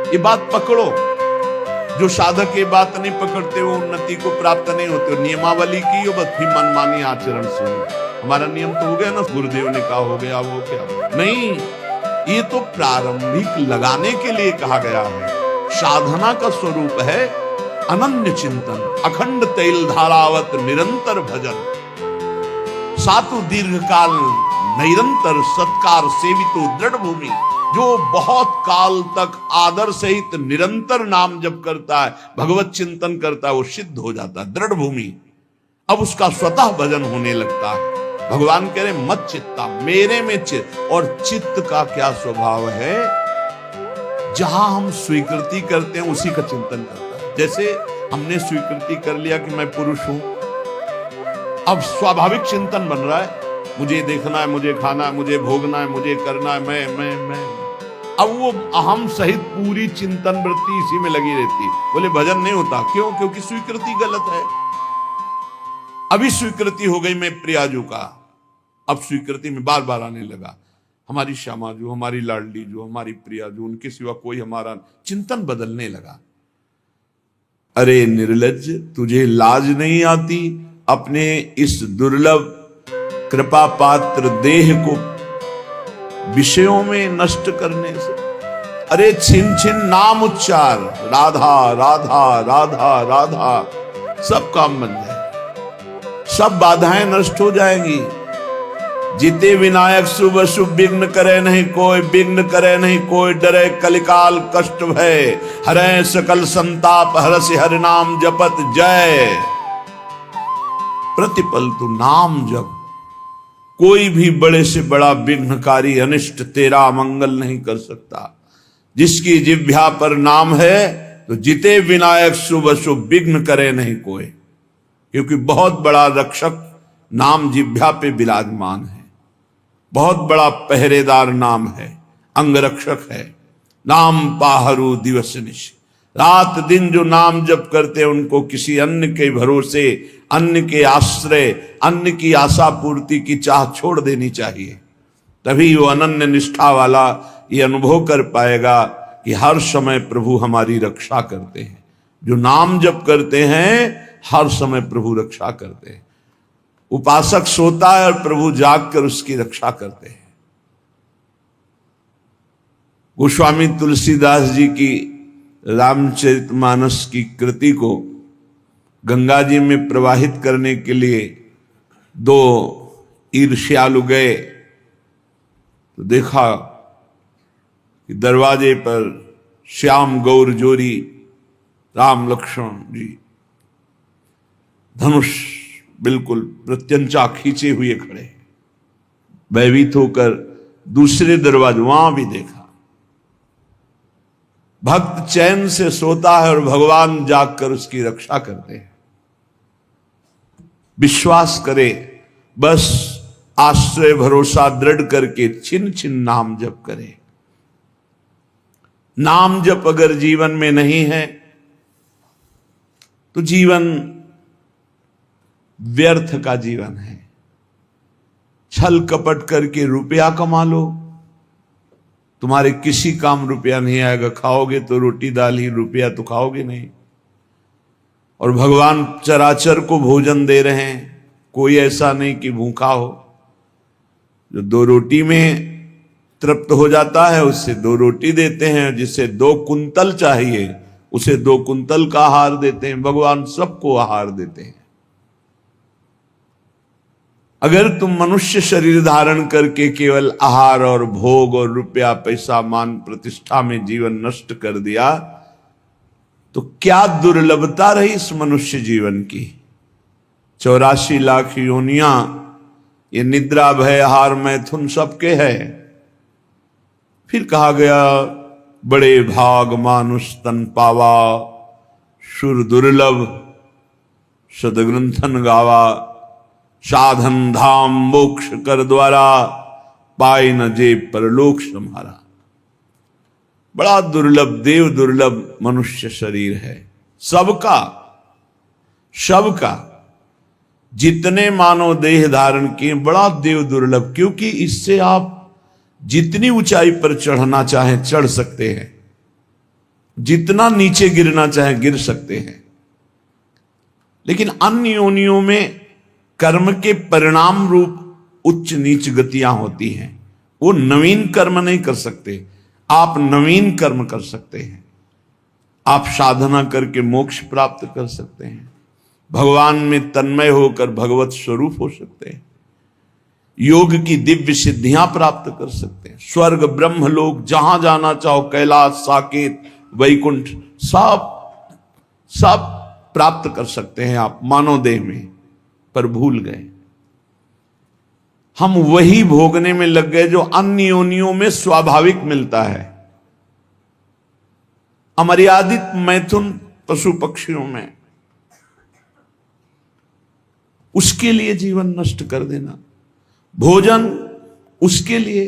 ये बात पकड़ो। जो साधक ये बात नहीं पकड़ते वो उन्नति को प्राप्त नहीं होते। नियमावली की हो बस, फिर मनमानी आचरण से हमारा नियम तो हो गया ना, गुरुदेव ने कहा हो गया, वो क्या नहीं। ये तो प्रारंभिक लगाने के लिए कहा गया है। साधना का स्वरूप है अनन्य चिंतन, अखंड तैल धारावत निरंतर भजन, सातु दीर्घ काल निरंतर सत्कार सेवितो दृढ़ भूमि। जो बहुत काल तक आदर सहित निरंतर नाम जप करता है, भगवत चिंतन करता है, वो सिद्ध हो जाता है, दृढ़ भूमि। अब उसका स्वतः भजन होने लगता है। भगवान कह रहे मत चित्ता, मेरे में चित्त। और चित्त का क्या स्वभाव है? जहां हम स्वीकृति करते हैं उसी का चिंतन करता है। जैसे हमने स्वीकृति कर लिया कि मैं पुरुष हूं, अब स्वाभाविक चिंतन बन रहा है, मुझे देखना है, मुझे खाना है, मुझे भोगना है, मुझे करना है, मैं। अब वो अहम सहित पूरी चिंतन वृत्ति इसी में लगी रहती। बोले भजन नहीं होता, क्यों? क्योंकि स्वीकृति गलत है। अभी स्वीकृति हो गई मैं प्रियाजू का, अब स्वीकृति में बार बार आने लगा हमारी श्यामा जो, हमारी लाडली जो, हमारी प्रिया जो, उनके सिवा कोई हमारा, चिंतन बदलने लगा। अरे निर्लज्ज, तुझे लाज नहीं आती अपने इस दुर्लभ कृपा पात्र देह को विषयों में नष्ट करने से? अरे छिन छिन नाम उच्चार, राधा राधा राधा राधा, सब काम बन जाए, सब बाधाएं नष्ट हो जाएंगी। जीते विनायक शुभ शुभ विघ्न करे नहीं कोई, विघ्न करे नहीं कोई, डरे कलिकाल कष्ट भय, हरे सकल संताप हरसि हरि नाम जपत जय। प्रतिपल तू नाम जप, कोई भी बड़े से बड़ा विघ्नकारी अनिष्ट तेरा मंगल नहीं कर सकता। जिसकी जिह्वा पर नाम है तो जिते विनायक शुभ शुभ विघ्न करे नहीं कोई, क्योंकि बहुत बड़ा रक्षक नाम जिह्वा पे विराजमान है, बहुत बड़ा पहरेदार नाम है, अंगरक्षक है। नाम पाहरू दिवस निश, रात दिन जो नाम जप करते हैं उनको किसी अन्य के भरोसे, अन्य के आश्रय, अन्य की आशा पूर्ति की चाह छोड़ देनी चाहिए। तभी वो अनन्य निष्ठा वाला ये अनुभव कर पाएगा कि हर समय प्रभु हमारी रक्षा करते हैं। जो नाम जप करते हैं हर समय प्रभु रक्षा करते हैं। उपासक सोता है और प्रभु जागकर उसकी रक्षा करते हैं। गोस्वामी तुलसीदास जी की रामचरितमानस की कृति को गंगा जी में प्रवाहित करने के लिए दो ईर्ष्यालु गए तो देखा कि दरवाजे पर श्याम गौर जोरी राम लक्ष्मण जी धनुष बिल्कुल प्रत्यंचा खींचे हुए खड़े, भयभीत होकर दूसरे दरवाजे वहां भी देखा। भक्त चैन से सोता है और भगवान जागकर उसकी रक्षा करते हैं। विश्वास करे, बस आश्रय भरोसा दृढ़ करके छिन छिन नाम जप करे। नाम जप अगर जीवन में नहीं है तो जीवन व्यर्थ का जीवन है। छल कपट करके रुपया कमा लो, तुम्हारे किसी काम रुपया नहीं आएगा। खाओगे तो रोटी दाल ही, रुपया तो खाओगे नहीं। और भगवान चराचर को भोजन दे रहे हैं, कोई ऐसा नहीं कि भूखा हो। जो दो रोटी में तृप्त हो जाता है उससे दो रोटी देते हैं, जिसे 2 कुंतल चाहिए उसे 2 कुंतल का आहार देते हैं। भगवान सबको आहार देते हैं। अगर तुम मनुष्य शरीर धारण करके केवल आहार और भोग और रुपया पैसा मान प्रतिष्ठा में जीवन नष्ट कर दिया तो क्या दुर्लभता रही इस मनुष्य जीवन की। 84 लाख योनियां, ये निद्रा भय आहार मैथुन सबके है। फिर कहा गया बड़े भाग मानुष तन पावा, सुर दुर्लभ सदग्रंथन गावा, साधन धाम मोक्ष कर द्वारा, पाए न जे परलोक सम्हारा। बड़ा दुर्लभ, देव दुर्लभ मनुष्य शरीर है। सबका जितने मानव देह धारण किए बड़ा देव दुर्लभ, क्योंकि इससे आप जितनी ऊंचाई पर चढ़ना चाहें चढ़ सकते हैं। जितना नीचे गिरना चाहे गिर सकते हैं, लेकिन अन्य योनियों में कर्म के परिणाम रूप उच्च नीच गतियां होती हैं। वो नवीन कर्म नहीं कर सकते, आप नवीन कर्म कर सकते हैं। आप साधना करके मोक्ष प्राप्त कर सकते हैं, भगवान में तन्मय होकर भगवत स्वरूप हो सकते हैं, योग की दिव्य सिद्धियां प्राप्त कर सकते हैं, स्वर्ग ब्रह्म लोक जहां जाना चाहो, कैलाश साकेत वैकुंठ सब प्राप्त कर सकते हैं आप मानव देह में। पर भूल गए, हम वही भोगने में लग गए जो अन्य योनियों में स्वाभाविक मिलता है। अमर्यादित मैथुन पशु पक्षियों में, उसके लिए जीवन नष्ट कर देना, भोजन उसके लिए,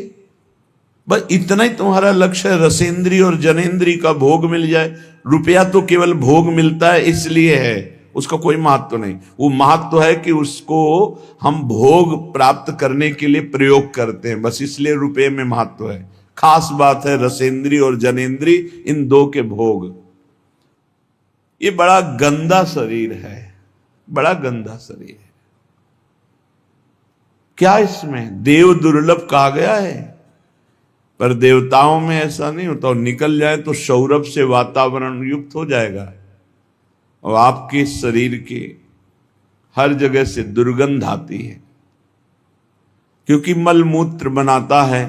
बस इतना ही तुम्हारा लक्ष्य है, रसेंद्री और जनेंद्री का भोग मिल जाए। रुपया तो केवल भोग मिलता है इसलिए है, उसका कोई महत्व नहीं। वो महत्व है कि उसको हम भोग प्राप्त करने के लिए प्रयोग करते हैं, बस इसलिए रुपये में महत्व है। खास बात है रसेंद्री और जनेंद्री, इन दो के भोग। ये बड़ा गंदा शरीर है, बड़ा गंदा शरीर है। क्या इसमें देव दुर्लभ कहा गया है, पर देवताओं में ऐसा नहीं होता। और निकल जाए तो सौरभ से वातावरण युक्त हो जाएगा और आपके शरीर के हर जगह से दुर्गंध आती है, क्योंकि मलमूत्र बनाता है।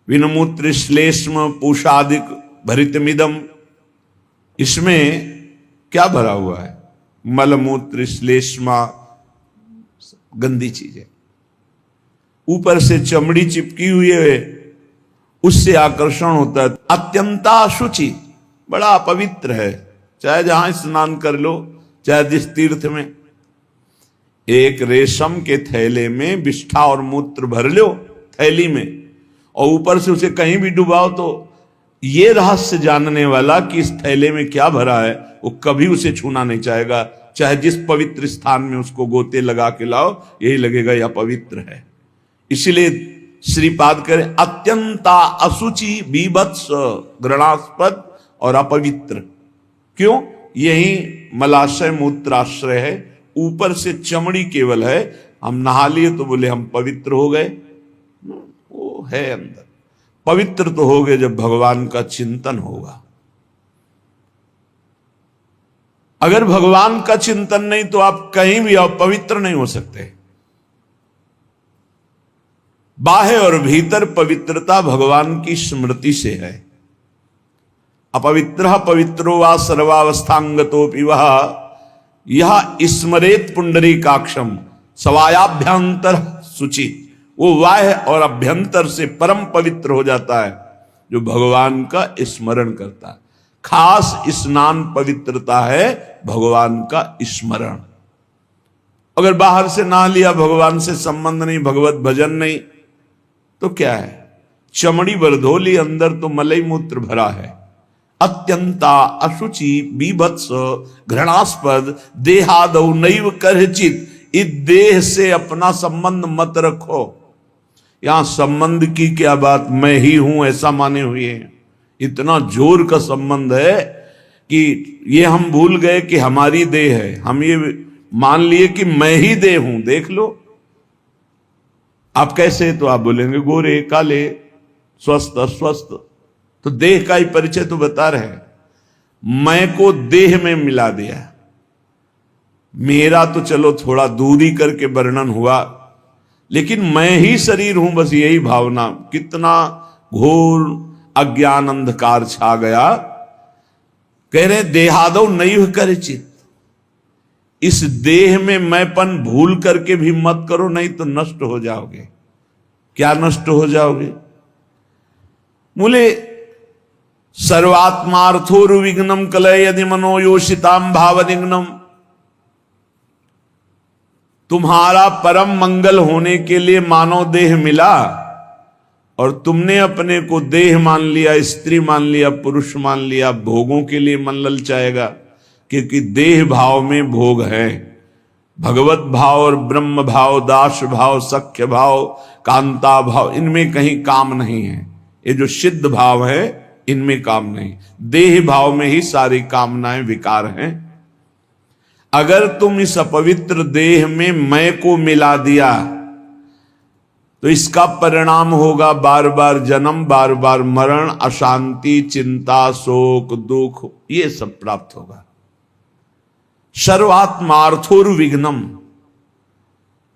विनमूत्र श्लेष्म पूषादिक भरितमिदम, इसमें क्या भरा हुआ है? मलमूत्र श्लेष्मा, गंदी चीज है। ऊपर से चमड़ी चिपकी हुई है, उससे आकर्षण होता है। अत्यंता शुचि, बड़ा अपवित्र है। चाहे जहां स्नान कर लो, चाहे जिस तीर्थ में, एक रेशम के थैले में विष्ठा और मूत्र भर लो थैली में, और ऊपर से उसे कहीं भी डुबाओ, तो ये रहस्य जानने वाला कि इस थैले में क्या भरा है, वो कभी उसे छूना नहीं चाहेगा। चाहे जिस पवित्र स्थान में उसको गोते लगा के लाओ, यही लगेगा यह पवित्र है। इसलिए श्रीपाद करें अत्यंता अशुचि बीभत्स घृणास्पद और अपवित्र। क्यों? यही मलाशय मूत्राश्रय है, ऊपर से चमड़ी केवल है। हम नहा लिए तो बोले हम पवित्र हो गए, वो है अंदर। पवित्र तो हो गए जब भगवान का चिंतन होगा। अगर भगवान का चिंतन नहीं तो आप कहीं भी आओ, पवित्र नहीं हो सकते। बाह्य और भीतर पवित्रता भगवान की स्मृति से है। अपवित्र पवित्रो वा सर्वावस्थांगतोपि वह यह स्मरेत पुंडरीकाक्षम सवायाभ्यंतर शुचि। वो बाह्य और अभ्यंतर से परम पवित्र हो जाता है जो भगवान का स्मरण करता है। खास स्नान पवित्रता है भगवान का स्मरण। अगर बाहर से नहा लिया, भगवान से संबंध नहीं, भगवत भजन नहीं, तो क्या है? चमड़ी बरधोली, अंदर तो मलई मूत्र भरा है। अत्यंता अशुचि बीभत्स घृणास्पद देहादौ नैव करचित। इस देह से अपना संबंध मत रखो। यहां संबंध की क्या बात, मैं ही हूं ऐसा माने हुए हैं। इतना जोर का संबंध है कि ये हम भूल गए कि हमारी देह है। हम ये मान लिए कि मैं ही देह हूं। देख लो आप कैसे, तो आप बोलेंगे गोरे काले स्वस्थ अस्वस्थ, तो देह का ही परिचय तो बता रहे हैं। मैं को देह में मिला दिया। मेरा तो चलो थोड़ा दूरी करके वर्णन हुआ, लेकिन मैं ही शरीर हूं, बस यही भावना। कितना घोर अज्ञान अंधकार छा गया। कह रहे देहादौ नैव करचित। इस देह में मैंपन भूल करके भी मत करो, नहीं तो नष्ट हो जाओगे। क्या नष्ट हो जाओगे? बोले सर्वात्मार्थोरुविघ्नम कलय यदि मनोयोषिताम भावनिघ्नम। तुम्हारा परम मंगल होने के लिए मानव देह मिला और तुमने अपने को देह मान लिया, स्त्री मान लिया, पुरुष मान लिया। भोगों के लिए मन ललचाएगा, क्योंकि देह भाव में भोग है। भगवत भाव और ब्रह्म भाव, दास भाव, सख्य भाव, कांता भाव, इनमें कहीं काम नहीं है। ये जो सिद्ध भाव है इनमें काम नहीं। देह भाव में ही सारी कामनाएं विकार हैं। अगर तुम इस अपवित्र देह में मैं को मिला दिया तो इसका परिणाम होगा बार बार जन्म, बार बार मरण, अशांति, चिंता, शोक, दुख, ये सब प्राप्त होगा। सर्वात्मार्थोर विघ्नम,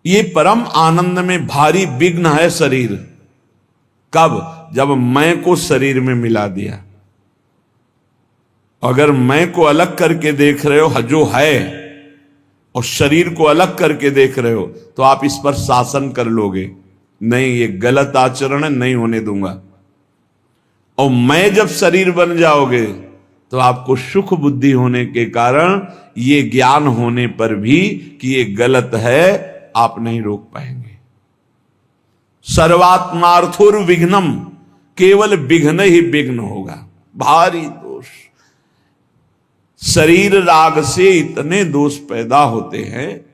ये परम आनंद में भारी विघ्न है शरीर। कब? जब मैं को शरीर में मिला दिया। अगर मैं को अलग करके देख रहे हो जो है और शरीर को अलग करके देख रहे हो तो आप इस पर शासन कर लोगे, नहीं ये गलत आचरण है, नहीं होने दूंगा। और मैं जब शरीर बन जाओगे तो आपको सुख बुद्धि होने के कारण ये ज्ञान होने पर भी कि ये गलत है आप नहीं रोक पाएंगे। सर्वात्मार्थोर विघ्नम, केवल विघ्न ही विघ्न होगा, भारी दोष। शरीर राग से इतने दोष पैदा होते हैं,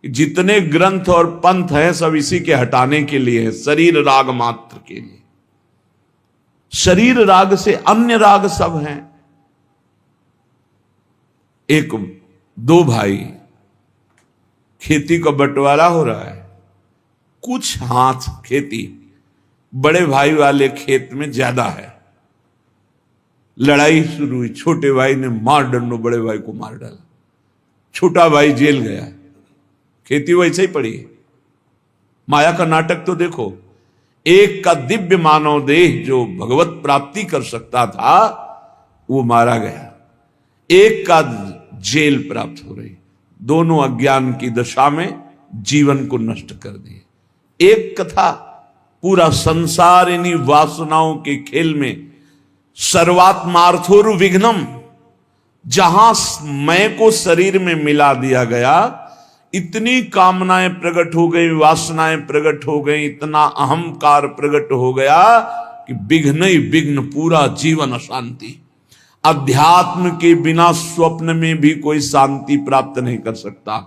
जितने ग्रंथ और पंथ हैं सब इसी के हटाने के लिए है, शरीर राग मात्र के लिए। शरीर राग से अन्य राग सब हैं। एक दो भाई, खेती का बंटवारा हो रहा है, कुछ हाथ खेती बड़े भाई वाले खेत में ज्यादा है। लड़ाई शुरू हुई, छोटे भाई ने मार डंडो बड़े भाई को मार डाला, छोटा भाई जेल गया। खेती वैसे ही पड़ी। माया का नाटक तो देखो, एक का दिव्य मानव देह जो भगवत प्राप्ति कर सकता था वो मारा गया, एक का जेल प्राप्त हो रही। दोनों अज्ञान की दशा में जीवन को नष्ट कर दिए। एक कथा, पूरा संसार इन्हीं वासनाओं के खेल में। सर्वात्मार्थोर विघ्नम, जहां मैं को शरीर में मिला दिया गया, इतनी कामनाएं प्रकट हो गई, वासनाएं प्रकट हो गई, इतना अहंकार प्रकट हो गया कि विघ्न ही विघ्न, पूरा जीवन अशांति। अध्यात्म के बिना स्वप्न में भी कोई शांति प्राप्त नहीं कर सकता।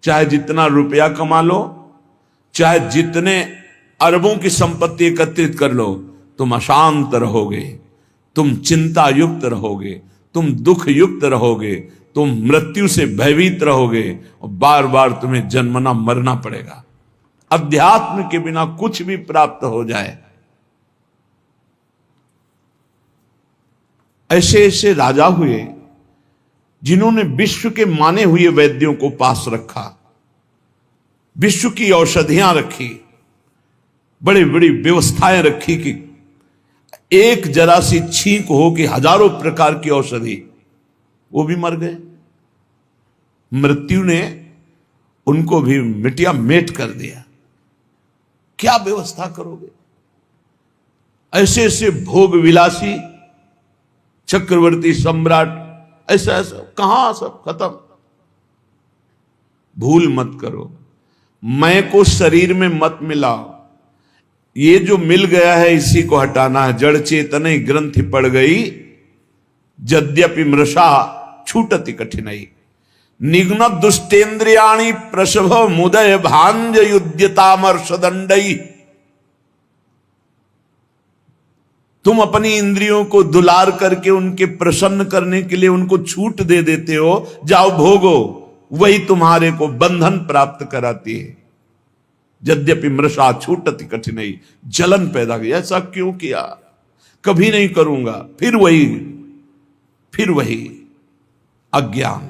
चाहे जितना रुपया कमा लो, चाहे जितने अरबों की संपत्ति एकत्रित कर लो, तुम अशांत रहोगे, तुम चिंता युक्त रहोगे, तुम दुख युक्त रहोगे, तुम मृत्यु से भयभीत रहोगे और बार बार तुम्हें जन्मना मरना पड़ेगा। अध्यात्म के बिना कुछ भी प्राप्त हो जाए। ऐसे ऐसे राजा हुए जिन्होंने विश्व के माने हुए वैद्यों को पास रखा, विश्व की औषधियां रखी, बड़ी बड़ी व्यवस्थाएं रखी कि एक जरा सी छींक हो कि हजारों प्रकार की औषधि, वो भी मर गए। मृत्यु ने उनको भी मिटिया मेट कर दिया। क्या व्यवस्था करोगे? ऐसे ऐसे भोग विलासी चक्रवर्ती सम्राट, ऐसा ऐसा कहां सब खत्म। भूल मत करो, मैं को शरीर में मत मिलाओ। ये जो मिल गया है इसी को हटाना है। जड़ चेतन ग्रंथि पड़ गई, यद्यपि मृषा छूटति कठिनाई। निघ्न दुष्टेन्द्रियाणि प्रसभ मुदय भांज युद्यतामर्षदंडई। तुम अपनी इंद्रियों को दुलार करके उनके प्रसन्न करने के लिए उनको छूट दे देते हो, जाओ भोगो, वही तुम्हारे को बंधन प्राप्त कराती है। यद्यपि मृषा छूटति कठिनाई, जलन पैदा की। ऐसा क्यों किया? कभी नहीं करूंगा, फिर वही अज्ञान,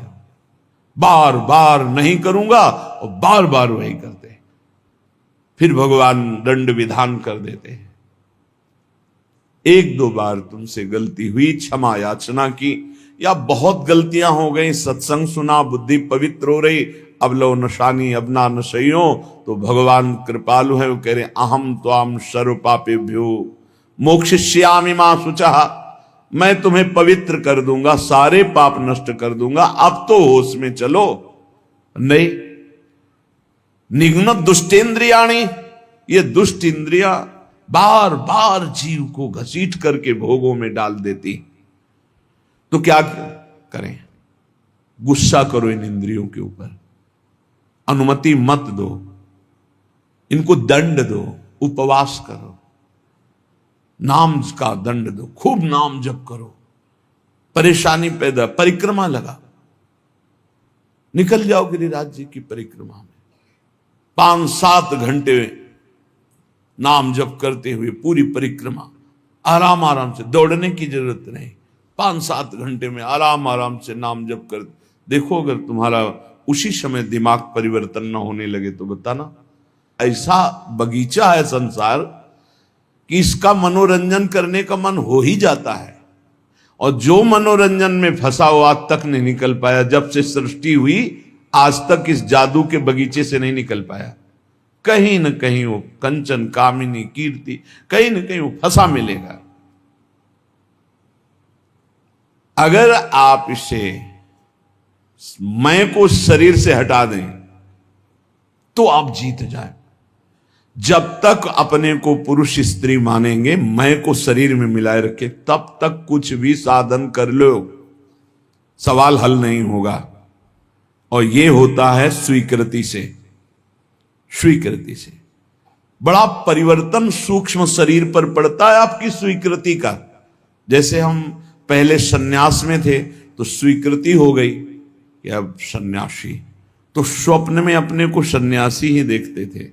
बार बार नहीं करूंगा और बार बार वही करते। फिर भगवान दंड विधान कर देते हैं। एक दो बार तुमसे गलती हुई, क्षमा याचना की, या बहुत गलतियां हो गई, सत्संग सुना, बुद्धि पवित्र हो रही, अब लो नशानी अब ना नशइयो, तो भगवान कृपालु है, वो कह रहे अहम त्वाम सर्व पापेभ्यो मोक्षयिष्यामि मा शुचः। मैं तुम्हें पवित्र कर दूंगा, सारे पाप नष्ट कर दूंगा, अब तो होश में चलो। नहीं, निघ्न दुष्टेन्द्रियाणि, ये दुष्ट इंद्रियां बार बार जीव को घसीट करके भोगों में डाल देती। तो क्या करें? गुस्सा करो इन इंद्रियों के ऊपर, अनुमति मत दो, इनको दंड दो, उपवास करो। नाम का दंड दो, खूब नाम जप करो, परेशानी पैदा, परिक्रमा लगा, निकल जाओ गिरिराज जी की परिक्रमा में, 5-7 घंटे नाम जप करते हुए पूरी परिक्रमा, आराम आराम से, दौड़ने की जरूरत नहीं, 5-7 घंटे में आराम आराम से नाम जप कर देखो। अगर तुम्हारा उसी समय दिमाग परिवर्तन न होने लगे तो बताना। ऐसा बगीचा है संसार कि इसका मनोरंजन करने का मन हो ही जाता है, और जो मनोरंजन में फंसा हुआ आज तक नहीं निकल पाया, जब से सृष्टि हुई आज तक इस जादू के बगीचे से नहीं निकल पाया। कहीं न कहीं वो कंचन, कामिनी, कीर्ति, कहीं न कहीं वो फंसा मिलेगा। अगर आप इसे मैं को शरीर से हटा दें तो आप जीत जाए। जब तक अपने को पुरुष स्त्री मानेंगे, मैं को शरीर में मिलाए रखे, तब तक कुछ भी साधन कर लो, सवाल हल नहीं होगा। और यह होता है स्वीकृति से। स्वीकृति से बड़ा परिवर्तन सूक्ष्म शरीर पर पड़ता है आपकी स्वीकृति का। जैसे हम पहले सन्यास में थे तो स्वीकृति हो गई कि अब सन्यासी, तो स्वप्न में अपने को सन्यासी ही देखते थे।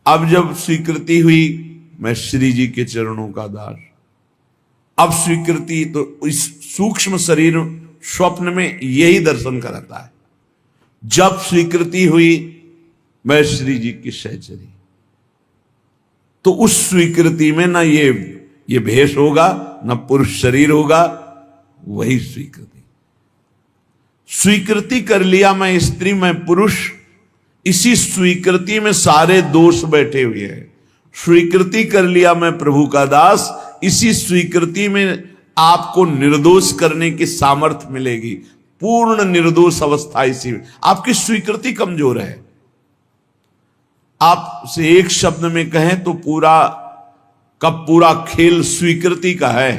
अब जब स्वीकृति हुई मैं श्री जी के चरणों का दास, अब स्वीकृति, तो इस सूक्ष्म शरीर स्वप्न में यही दर्शन कराता है। जब स्वीकृति हुई मैं श्री जी की सहचरी, तो उस स्वीकृति में ना ये भेष होगा, ना पुरुष शरीर होगा, वही स्वीकृति। स्वीकृति कर लिया मैं स्त्री मैं पुरुष, इसी स्वीकृति में सारे दोष बैठे हुए हैं। स्वीकृति कर लिया मैं प्रभु का दास, इसी स्वीकृति में आपको निर्दोष करने की सामर्थ्य मिलेगी। पूर्ण निर्दोष अवस्था इसी में। आपकी स्वीकृति कमजोर है। आपसे एक शब्द में कहें तो पूरा खेल स्वीकृति का है।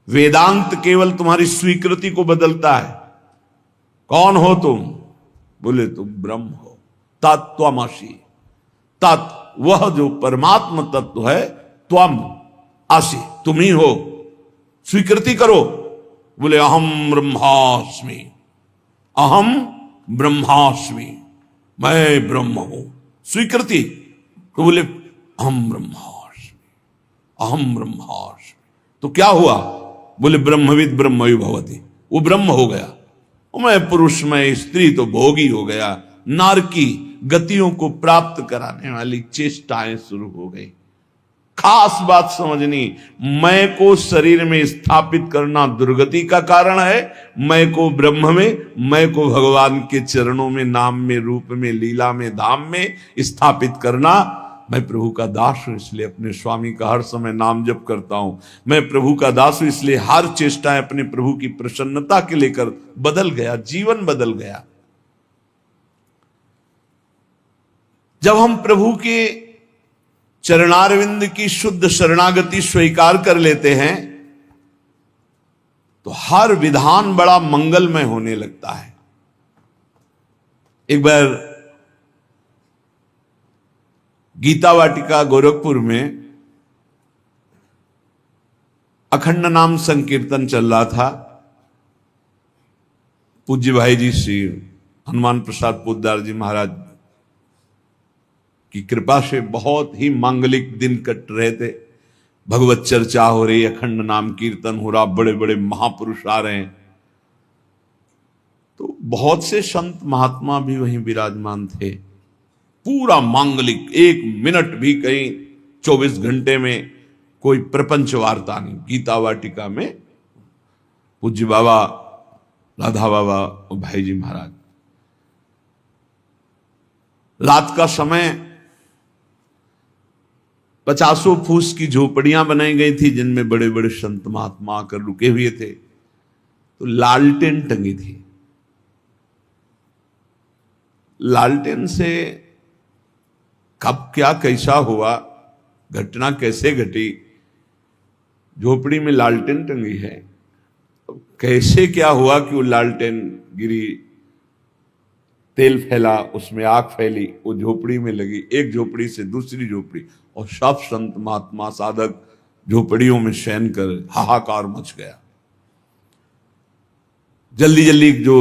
वेदांत केवल तुम्हारी स्वीकृति को बदलता है। कौन हो तुम? बोले तुम ब्रह्म हो, तत्त्वमसि। तत्व वह जो परमात्मा तत्व है, त्वम असि तुम ही हो। स्वीकृति करो। बोले अहम ब्रह्मास्मि, अहम ब्रह्मास्मि, मैं ब्रह्म हूं। स्वीकृति। तो बोले अहम ब्रह्मास्मि, अहम ब्रह्मास्मि। तो क्या हुआ? बोले ब्रह्मविद ब्रह्मयु भवति, वो ब्रह्म हो गया। मैं पुरुष में स्त्री तो भोगी हो गया। नारकी गतियों को प्राप्त कराने वाली चेष्टाएं शुरू हो गई। खास बात समझनी, मैं को शरीर में स्थापित करना दुर्गति का कारण है। मैं को ब्रह्म में, मैं को भगवान के चरणों में, नाम में, रूप में, लीला में, धाम में स्थापित करना। मैं प्रभु का दास हूं, इसलिए अपने स्वामी का हर समय नाम जप करता हूं। मैं प्रभु का दास हूं, इसलिए हर चेष्टाएं अपने प्रभु की प्रसन्नता के लेकर बदल गया, जीवन बदल गया। जब हम प्रभु के चरणारविंद की शुद्ध शरणागति स्वीकार कर लेते हैं तो हर विधान बड़ा मंगलमय होने लगता है। एक बार गीता वाटिका गोरखपुर में अखंड नाम संकीर्तन चल रहा था। पूज्य भाई जी श्री हनुमान प्रसाद पोद्दार जी महाराज की कृपा से बहुत ही मांगलिक दिन कट रहे थे। भगवत चर्चा हो रही, अखंड नाम कीर्तन हो रहा, बड़े बड़े महापुरुष आ रहे हैं। तो बहुत से संत महात्मा भी वहीं विराजमान थे। पूरा मांगलिक, एक मिनट भी कहीं 24 घंटे में कोई प्रपंच वार्ता नहीं। गीता वाटिका में पूज्य बाबा, राधा बाबा और भाई जी महाराज। रात का समय 50 फूस की झोपड़ियां बनाई गई थी जिनमें बड़े बड़े संत महात्मा आकर रुके हुए थे। तो लालटेन टंगी थी। लालटेन से कब क्या कैसा हुआ, घटना कैसे घटी, झोपड़ी में लालटेन टंगी है, कैसे क्या हुआ कि वो लालटेन गिरी, तेल फैला, उसमें आग फैली, वो झोपड़ी में लगी, एक झोपड़ी से दूसरी झोपड़ी, और सब संत महात्मा साधक झोपड़ियों में शयन कर हाहाकार मच गया। जल्दी जल्दी जो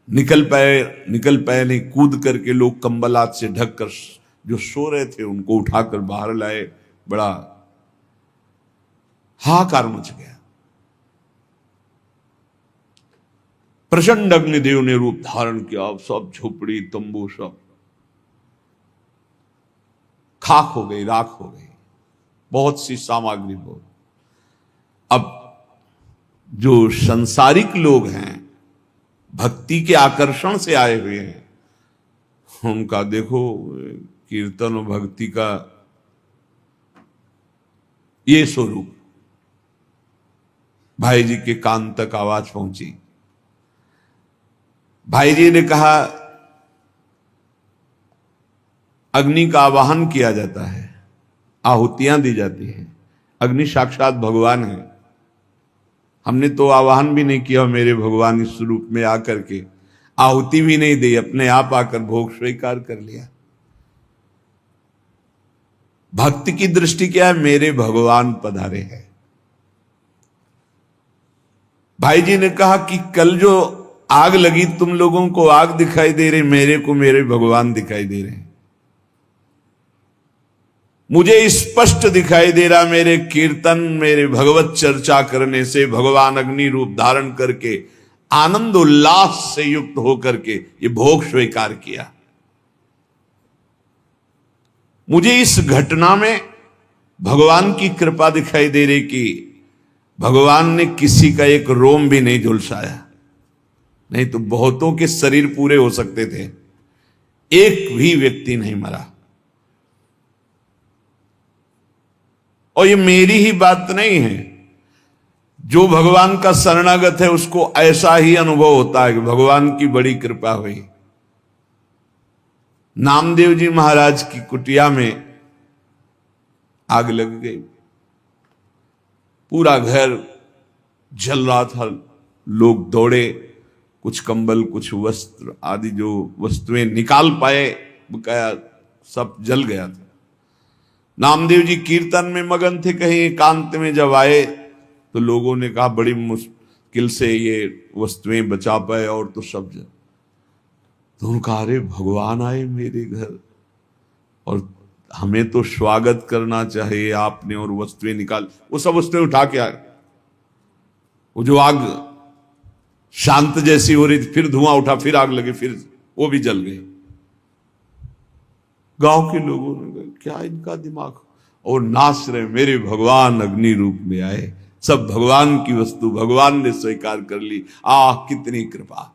निकल पाए नहीं, कूद करके लोग कंबल हाथ से ढक कर जो सो रहे थे उनको उठाकर बाहर लाए। बड़ा हाहाकार मच गया। प्रचंड अग्निदेव ने रूप धारण किया, सब झोपड़ी तंबू सब खाक हो गई, राख हो गई, बहुत सी सामग्री बहुत। अब जो संसारिक लोग हैं, भक्ति के आकर्षण से आए हुए हैं, उनका देखो कीर्तन और भक्ति का ये स्वरूप। भाई जी के कान तक आवाज पहुंची। भाई जी ने कहा अग्नि का आवाहन किया जाता है, आहुतियां दी जाती हैं, अग्नि साक्षात भगवान है। हमने तो आवाहन भी नहीं किया, मेरे भगवान इस रूप में आकर के आहुति भी नहीं दी, अपने आप आकर भोग स्वीकार कर लिया। भक्ति की दृष्टि क्या है? मेरे भगवान पधारे हैं। भाई जी ने कहा कि कल जो आग लगी, तुम लोगों को आग दिखाई दे रही, मेरे को मेरे भगवान दिखाई दे रहे हैं। मुझे स्पष्ट दिखाई दे रहा, मेरे कीर्तन, मेरे भगवत चर्चा करने से भगवान अग्नि रूप धारण करके आनंद उल्लास से युक्त होकर के ये भोग स्वीकार किया। मुझे इस घटना में भगवान की कृपा दिखाई दे रही कि भगवान ने किसी का एक रोम भी नहीं झुलसाया, नहीं तो बहुतों के शरीर पूरे हो सकते थे, एक भी व्यक्ति नहीं मरा। और ये मेरी ही बात नहीं है, जो भगवान का शरणागत है उसको ऐसा ही अनुभव होता है कि भगवान की बड़ी कृपा हुई। नामदेव जी महाराज की कुटिया में आग लग गई, पूरा घर जल रहा था। लोग दौड़े, कुछ कंबल, कुछ वस्त्र आदि जो वस्तुएं निकाल पाए, बकाया सब जल गया था। नामदेव जी कीर्तन में मगन थे, कहीं एकांत में जब आए तो लोगों ने कहा बड़ी मुश्किल से ये वस्तुएं बचा पाए, और तो सब जल। तो उन्होंने कहा अरे भगवान आए मेरे घर, और हमें तो स्वागत करना चाहिए आपने, और वस्तुएं निकाल, वो सब वस्तुएं उठा के आए। वो जो आग शांत जैसी हो रही थी, फिर धुआं उठा, फिर आग लगी, फिर वो भी जल गई। गांव के लोगों ने कहा क्या इनका दिमाग, और नाच रहे, मेरे भगवान अग्नि रूप में आए, सब भगवान की वस्तु भगवान ने स्वीकार कर ली। कितनी कृपा।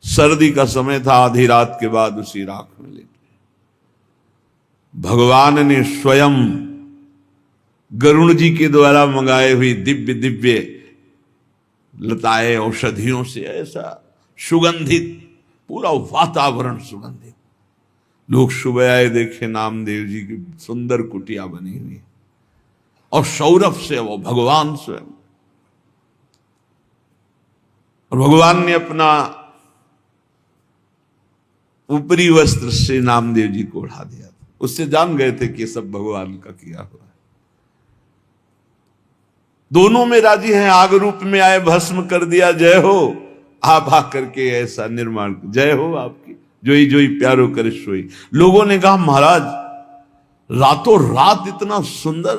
सर्दी का समय था, आधी रात के बाद उसी राख में लेटे भगवान ने स्वयं गरुण जी के द्वारा मंगाए हुई दिव्य दिव्य लताएं औषधियों से ऐसा सुगंधित, पूरा वातावरण सुगंधित। लोग सुबह आए, देखे नामदेव जी की सुंदर कुटिया बनी हुई, और सौरभ से वो भगवान स्वयं। और भगवान ने अपना ऊपरी वस्त्र से नामदेव जी को उड़ा दिया, उससे जान गए थे कि ये सब भगवान का किया हुआ है। दोनों में राजी हैं, आग रूप में आए, भस्म कर दिया, जय हो। आप आकर के ऐसा निर्माण, जय हो आपकी, जोई जोई प्यारो करे सोई। लोगों ने कहा महाराज रातों रात इतना सुंदर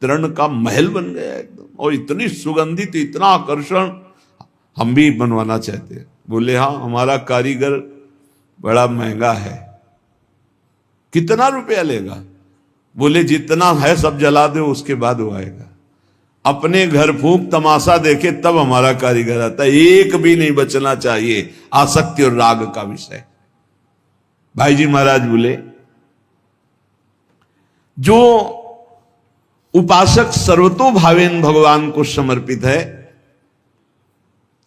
तरण का महल बन गया एकदम, और इतनी सुगंधित, इतना आकर्षण, हम भी बनवाना चाहते हैं। बोले हाँ, हमारा कारीगर बड़ा महंगा है। कितना रुपया लेगा? बोले जितना है सब जला दो, उसके बाद वो आएगा। अपने घर फूंक तमाशा देखे तब हमारा कारीगर आता है, एक भी नहीं बचना चाहिए। आसक्ति और राग का विषय। भाई जी महाराज बोले जो उपासक सर्वतोभावेन भगवान को समर्पित है,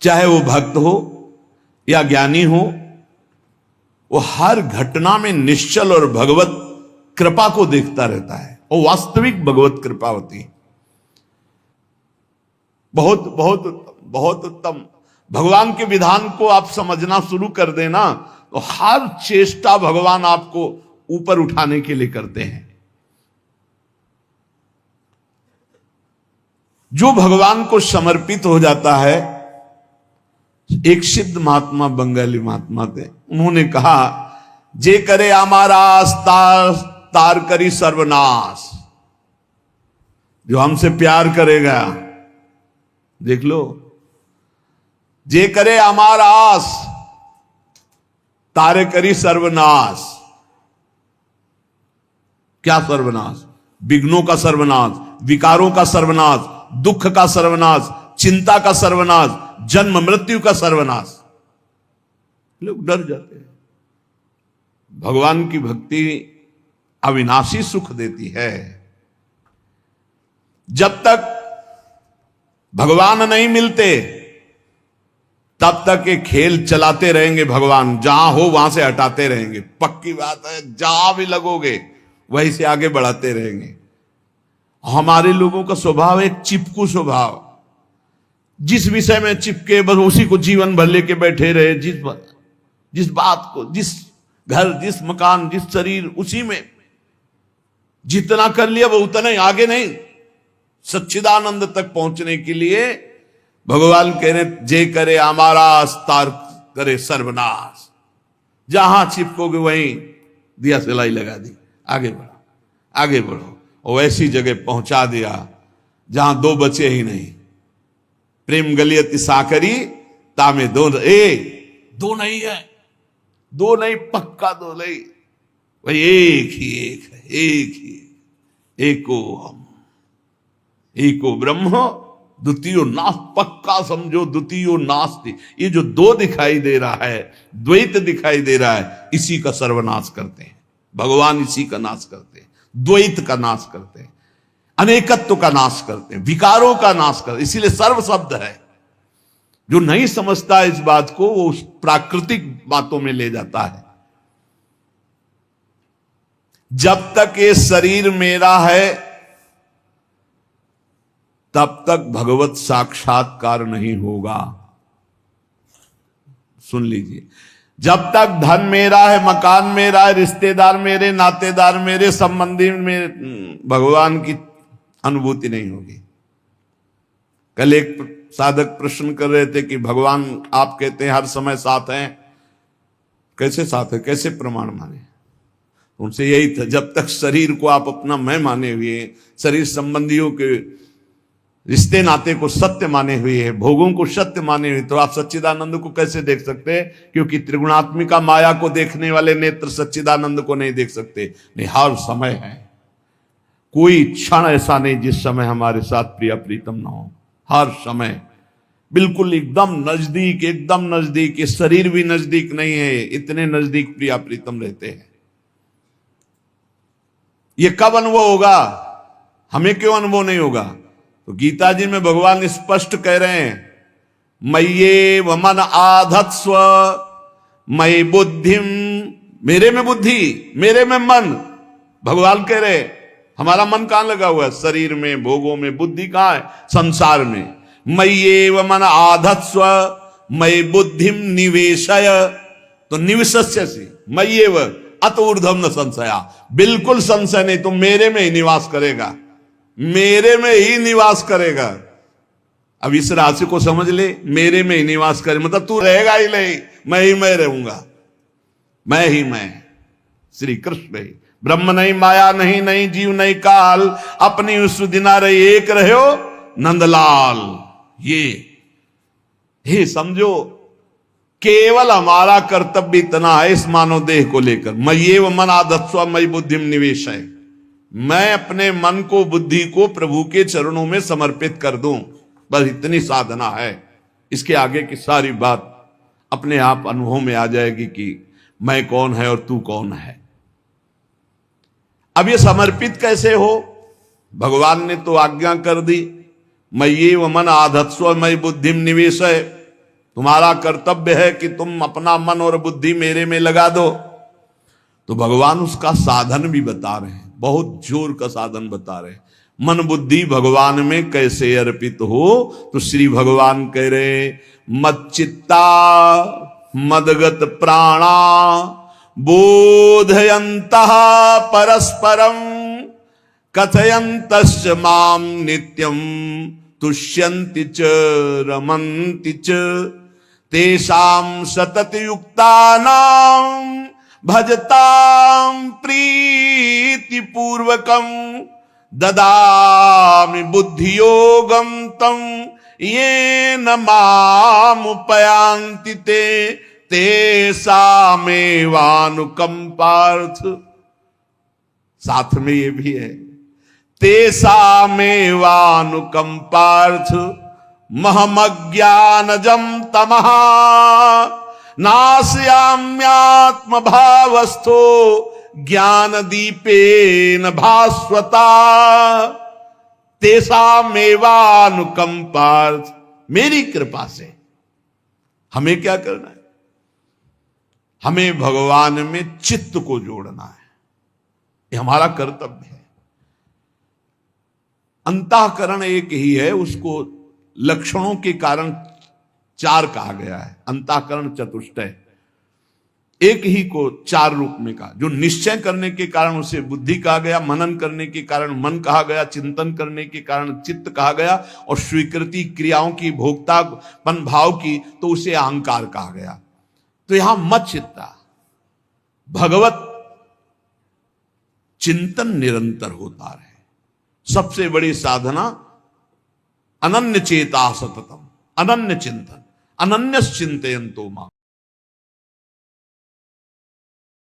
चाहे वो भक्त हो या ज्ञानी हो, वो हर घटना में निश्चल और भगवत कृपा को देखता रहता है, और वास्तविक भगवत कृपा होती है। बहुत बहुत बहुत उत्तम। भगवान के विधान को आप समझना शुरू कर देना तो हर चेष्टा भगवान आपको ऊपर उठाने के लिए करते हैं। जो भगवान को समर्पित हो जाता है, एक सिद्ध महात्मा बंगाली महात्मा थे, उन्होंने कहा जे करे हमारा तार करी सर्वनाश। जो हमसे प्यार करेगा, देख लो, जे करे हमारा आस तारे करी सर्वनाश। क्या सर्वनाश? विघ्नों का सर्वनाश, विकारों का सर्वनाश, दुख का सर्वनाश, चिंता का सर्वनाश, जन्म मृत्यु का सर्वनाश। लोग डर जाते हैं। भगवान की भक्ति अविनाशी सुख देती है। जब तक भगवान नहीं मिलते तब तक ये खेल चलाते रहेंगे। भगवान जहां हो वहां से हटाते रहेंगे। पक्की बात है, जहां भी लगोगे वहीं से आगे बढ़ाते रहेंगे। हमारे लोगों का स्वभाव एक चिपकू स्वभाव, जिस विषय में चिपके बस उसी को जीवन भर लेके बैठे रहे। जिस बात को, जिस घर, जिस मकान, जिस शरीर, उसी में जितना कर लिया वो उतना ही, आगे नहीं। सच्चिदानंद तक पहुंचने के लिए भगवान कह रहे जे करे हमारा तार करे सर्वनाश। जहां चिपकोगे वहीं दिया सिलाई लगा दी, आगे बढ़ो, आगे बढ़ो। और ऐसी जगह पहुंचा दिया जहां दो बचे ही नहीं। प्रेम गलियति साकरी तामे दो नहीं है, दो नहीं, पक्का दो नहीं भाई, एक ही एक है, एक ही, एको हम, एको ब्रह्म द्वितीय नास। पक्का समझो, द्वितीय नास्ति। ये जो दो दिखाई दे रहा है, द्वैत दिखाई दे रहा है, इसी का सर्वनाश करते हैं भगवान। इसी का नाश करते हैं, द्वैत का नाश करते हैं, अनेकत्व का नाश करते हैं, विकारों का नाश करते हैं। इसीलिए सर्व शब्द है। जो नहीं समझता इस बात को, वो उस प्राकृतिक बातों में ले जाता है। जब तक ये शरीर मेरा है तब तक भगवत साक्षात्कार नहीं होगा। सुन लीजिए, जब तक धन मेरा है, मकान मेरा है, रिश्तेदार मेरे, नातेदार मेरे, संबंधी में भगवान की अनुभूति नहीं होगी। कल एक साधक प्रश्न कर रहे थे कि भगवान आप कहते हैं हर समय साथ हैं, कैसे साथ है, कैसे प्रमाण माने? उनसे यही था, जब तक शरीर को आप अपना मैं माने हुए, शरीर संबंधियों के रिश्ते नाते को सत्य माने हुए है, भोगों को सत्य माने हुए, तो आप सच्चिदानंद को कैसे देख सकते हैं? क्योंकि त्रिगुणात्मिका माया को देखने वाले नेत्र सच्चिदानंद को नहीं देख सकते। नहीं, हर समय है, कोई क्षण ऐसा नहीं जिस समय हमारे साथ प्रिय प्रीतम ना हो। हर समय बिल्कुल एकदम नजदीक, एकदम नजदीक। ये शरीर भी नजदीक नहीं है, इतने नजदीक प्रिय प्रीतम रहते हैं। ये कब अनुभव होगा? हमें क्यों अनुभव नहीं होगा? तो गीता जी में भगवान स्पष्ट कह रहे हैं, मय्ये वमन आधत्स्व मयि बुद्धिम। मेरे में बुद्धि, मेरे में मन। भगवान कह रहे हमारा मन कहां लगा हुआ है? शरीर में, भोगों में। बुद्धि कहां है? संसार में। मय्ये वमन आधत्स्व मयि बुद्धिम निवेशय। तो निवेशस्यसि मय्येव अत ऊर्ध्वम न संशया। बिल्कुल संशय नहीं, तुम मेरे में ही निवास करेगा, मेरे में ही निवास करेगा। अब इस राशि को समझ ले, मेरे में ही निवास करे मतलब तू रहेगा ही नहीं, मैं ही मैं रहूंगा, मैं ही मैं। श्री कृष्ण ही ब्रह्म नहीं, माया नहीं, नहीं जीव नहीं काल, अपनी उस दिना रही एक रहो नंदलाल। ये समझो, केवल हमारा कर्तव्य इतना है इस मानव देह को लेकर, मय्येव मन आधत्स्व मयि बुद्धिम निवेशय। मैं अपने मन को, बुद्धि को प्रभु के चरणों में समर्पित कर दूं, बस इतनी साधना है। इसके आगे की सारी बात अपने आप अनुभव में आ जाएगी कि मैं कौन है और तू कौन है। अब ये समर्पित कैसे हो? भगवान ने तो आज्ञा कर दी, मय्येव मन आधत्स्व मयि बुद्धिम निवेशय। तुम्हारा कर्तव्य है कि तुम अपना मन और बुद्धि मेरे में लगा दो। तो भगवान उसका साधन भी बता रहे हैं, बहुत जोर का साधन बता रहे हैं। मन बुद्धि भगवान में कैसे अर्पित हो? तो श्री भगवान कह रहे मच्चित्ता मदगत प्राणा बोधयन्तः परस्परं कथयन्तश्च मां नित्यं तुष्यन्ति च रमन्ति च तेषां सततयुक्तानां भजतां प्रीतिपूर्वकं ददामि बुद्धियोगं तं येन मामुपयान्ति ते तेषामेवानुकंपार्थ। साथ में ये भी है, तेषामेवानुकंपार्थ महमज्ञानजं तमः नाशयाम्यात्म भावस्थो ज्ञानदीपेन भास्वता। तेषामेवानुकंपार्थ, मेरी कृपा से हमें क्या करना है? हमें भगवान में चित्त को जोड़ना है, ये हमारा कर्तव्य है। अंतःकरण एक ही है, उसको लक्षणों के कारण चार कहा गया है। अंतःकरण चतुष्टय, एक ही को चार रूप में कहा। जो निश्चय करने के कारण उसे बुद्धि कहा गया, मनन करने के कारण मन कहा गया, चिंतन करने के कारण चित्त कहा गया, और स्वीकृति क्रियाओं की, भोक्तापन भाव की, तो उसे अहंकार कहा गया। तो यहां मत चित्ता, भगवत चिंतन निरंतर होता रहे। सबसे बड़ी साधना अनन्य चेता सततम, अनन्य चिंतन, अनन्य चिंतयन्तो मां।